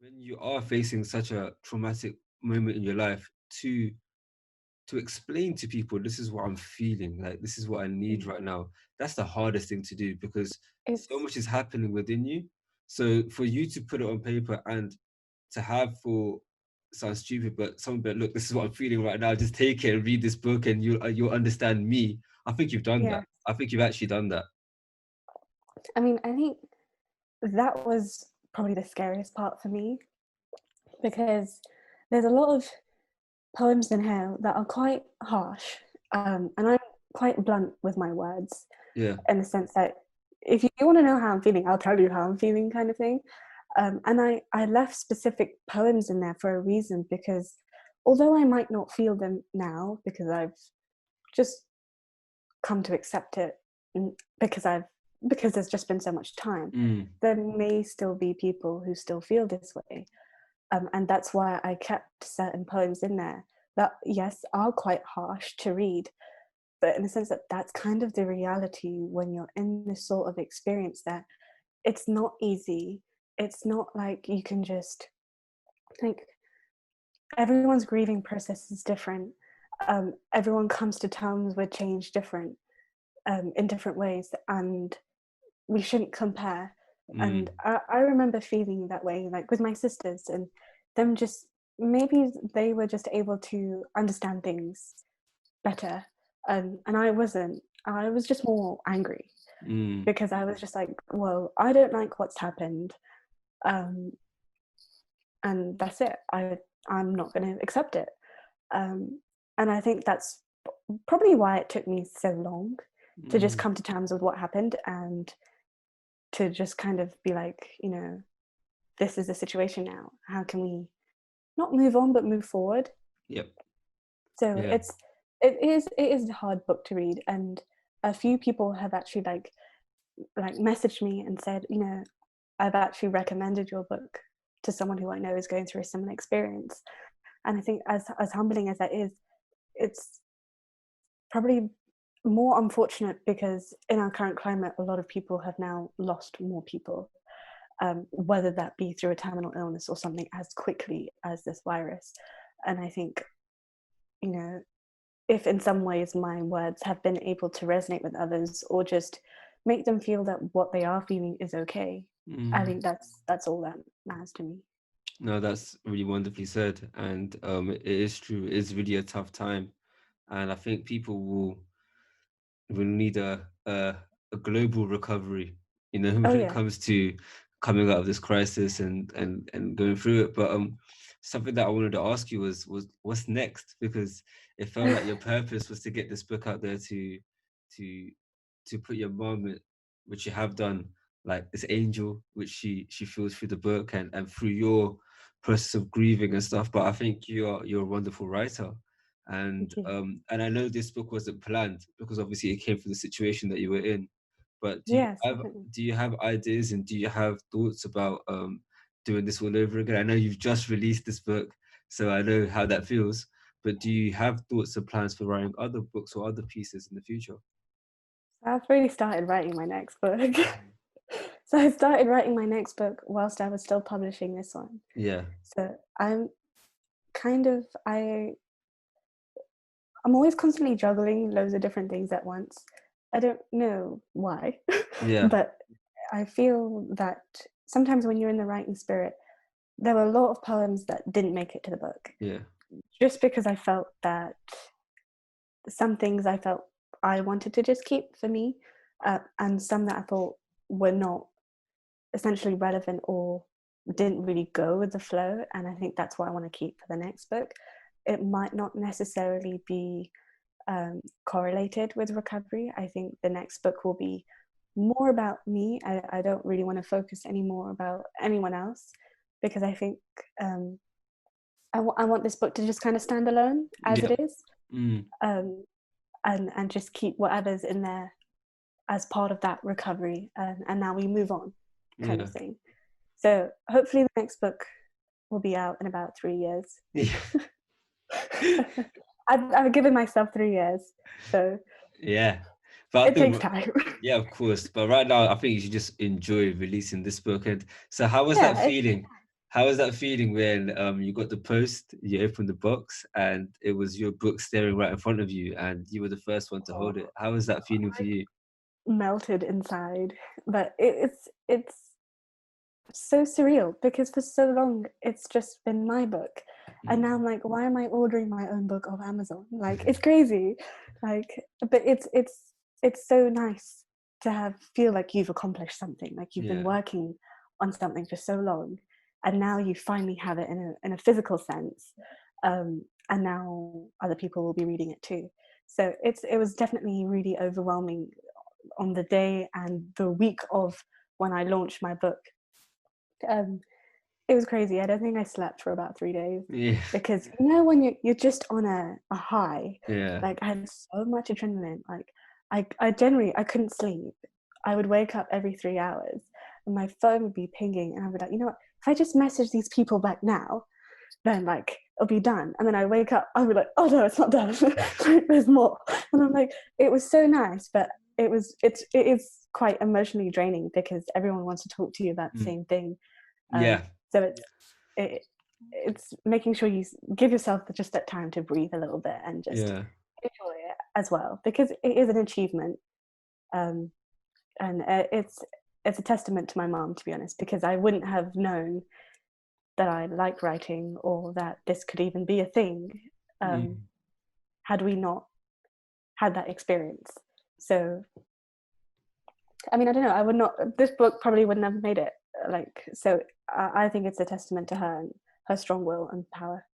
when you are facing such a traumatic moment in your life, to explain to people, this is what I'm feeling, like this is what I need Mm. right now. That's the hardest thing to do, because so It's much is happening within you. So for you to put it on paper and to have, for, sounds stupid, but someone, but look, this is what I'm feeling right now, just take it and read this book and you'll understand me. I think you've done yeah. that. I think you've actually done that. I mean, I think that was probably the scariest part for me because there's a lot of poems in here that are quite harsh, and I'm quite blunt with my words Yeah. in the sense that if you want to know how I'm feeling, I'll tell you how I'm feeling, kind of thing. And I left specific poems in there for a reason because although I might not feel them now because I've just come to accept it because there's just been so much time, Mm. there may still be people who still feel this way. And that's why I kept certain poems in there that, yes, are quite harsh to read, but in the sense that that's kind of the reality when you're in this sort of experience that it's not easy. It's not like you can just, like, everyone's grieving process is different. Everyone comes to terms with change different, in different ways, and we shouldn't compare. And Mm. I remember feeling that way, like with my sisters, and them just maybe they were just able to understand things better, and I wasn't. I was just more angry Mm. because I was just like, well, I don't like what's happened, um, and that's it. I'm not going to accept it, um, and I think that's probably why it took me so long to just Mm. come to terms with what happened and to just kind of be like, this is the situation now. How can we not move on but move forward? Yep. So Yeah. it is a hard book to read, and a few people have actually like messaged me and said, I've actually recommended your book to someone who I know is going through a similar experience. And I think as humbling as that is, it's probably more unfortunate because in our current climate, a lot of people have now lost more people, whether that be through a terminal illness or something as quickly as this virus. And I think, you know, if in some ways my words have been able to resonate with others or just make them feel that what they are feeling is okay, I Mm. think that's all that matters to me. No, that's really wonderfully said, and it is true. It is really a tough time, and I think people will need a global recovery. You know, Oh when it yeah. comes to coming out of this crisis and going through it. But something that I wanted to ask you was what's next, because it felt like your purpose was to get this book out there to put your mom, which you have done, like this angel, which she feels through the book and through your process of grieving and stuff. But I think you're a wonderful writer, Thank you. and I know this book wasn't planned because obviously it came from the situation that you were in. But Yes, definitely. do you have ideas and do you have thoughts about doing this all over again? I know you've just released this book, so I know how that feels. But do you have thoughts and plans for writing other books or other pieces in the future? I've really started writing my next book. Mhm. So I started writing my next book whilst I was still publishing this one. Yeah, So I'm kind of I'm always constantly juggling loads of different things at once. I don't know why, yeah, but I feel that sometimes when you're in the writing spirit, there were a lot of poems that didn't make it to the book yeah. just because I felt that some things I felt I wanted to just keep for me, and some that I thought were not essentially relevant or didn't really go with the flow. And I think that's what I want to keep for the next book. It might not necessarily be correlated with recovery. I think the next book will be more about me. I don't really want to focus anymore about anyone else because I think um, I want this book to just kind of stand alone as it Yep. is, Mm, um, and just keep whatever's in there as part of that recovery. And now we move on, kind yeah. of thing. So hopefully the next book will be out in about 3 years. Yeah. I've given myself 3 years, so Yeah. But I it takes think, time. yeah, of course. But right now, I think you should just enjoy releasing this book. And so, how was that Yeah, it, feeling? How was that feeling when you got the post, you opened the box, and it was your book staring right in front of you, and you were the first one to hold it? How was that feeling for you? Melted inside, but it's so surreal because for so long it's just been my book, and now I'm like, why am I ordering my own book off Amazon? Like, it's crazy. Like, but it's so nice to have feel like you've accomplished something, like you've been Yeah. working on something for so long, and now you finally have it in a physical sense, and now other people will be reading it too. So it was definitely really overwhelming on the day and the week of when I launched my book. um, it was crazy. I don't think I slept for about 3 days Yeah. because, you know, when you're just on a high, Yeah. like I had so much adrenaline. Like I generally I couldn't sleep. I would wake up every 3 hours and my phone would be pinging, and I'd be like, you know what? If I just message these people back now, then like it'll be done. And then I wake up, I'll be like, oh no, it's not done. Like, there's more. And I'm like, it was so nice, but it is quite emotionally draining because everyone wants to talk to you about the same thing. Yeah. So it, it's making sure you give yourself just that time to breathe a little bit and just Yeah. enjoy it as well, because it is an achievement. um, and it's a testament to my mom, to be honest, because I wouldn't have known that I like writing or that this could even be a thing, had we not had that experience. So I mean, I don't know, I would not, this book probably wouldn't have made it. Like, so I think it's a testament to her and her strong will and power.